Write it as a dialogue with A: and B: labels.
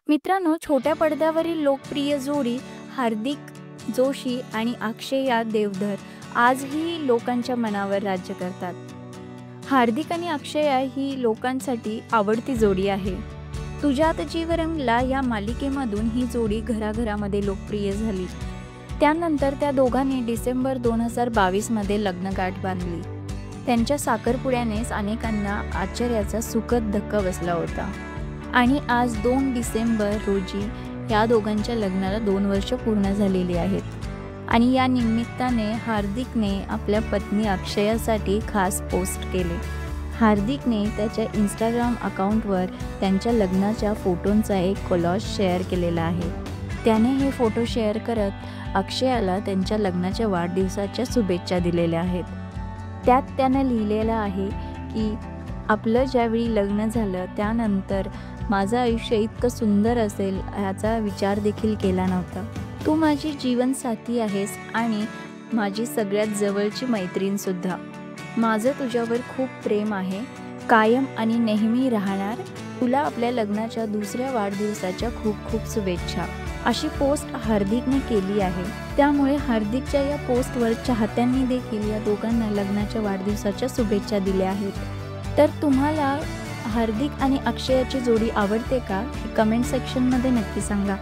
A: मित्रांनो, छोट्या पडद्यावरील लोकप्रिय जोडी हार्दिक जोशी आणि अक्षया देवधर आजही लोकांच्या मनावर राज्य करतात. हार्दिक आणि अक्षया ही लोकांसाठी आवडती जोडी आहे. तुझ्यात जीव रंगला या मालिकेमधून ही जोडी घराघरामध्ये लोकप्रिय झाली. त्यानंतर त्या दोघांनी डिसेंबर 2022 मध्ये लग्नगाठ बांधली. त्यांच्या साखरपुड्यानेच अनेकांना आश्चर्याचा सुखद धक्का बसला होता. आणि आज 2 डिसेंबर रोजी या दोघांच्या लग्नाला 2 वर्ष पूर्ण झालेली आहेत. आणि या निमित्ताने हार्दिकने आपल्या पत्नी अक्षयासाठी खास पोस्ट केले. हार्दिकने त्याच्या इंस्टाग्राम अकाउंटवर त्यांच्या लग्नाच्या फोटोंचा एक कोलॅज शेअर केलेला आहे. त्याने हे फोटो शेअर करत अक्षयाला त्यांच्या लग्नाच्या वाढदिवसाच्या शुभेच्छा दिलेल्या आहेत. त्यात त्यानं लिहिलेलं आहे की आपलं ज्यावेळी लग्न झालं त्यानंतर माझं आयुष्य इतकं सुंदर असेल ह्याचा विचार देखील केला नव्हता. तू माझी जीवनसाथी आहेस आणि माझी सगळ्यात जवळची मैत्रीणसुद्धा. माझं तुझ्यावर खूप प्रेम आहे, कायम आणि नेहमी राहणार. तुला आपल्या लग्नाच्या दुसऱ्या वाढदिवसाच्या खूप खूप शुभेच्छा, अशी पोस्ट हार्दिकने केली आहे. त्यामुळे हार्दिकच्या या पोस्टवर चाहत्यांनी देखील या दोघांना लग्नाच्या वाढदिवसाच्या शुभेच्छा दिल्या आहेत. तर तुम्हाला हार्दिक आणि अक्षयाची जोडी आवडते का? हे कमेंट सेक्शनमध्ये नक्की सांगा.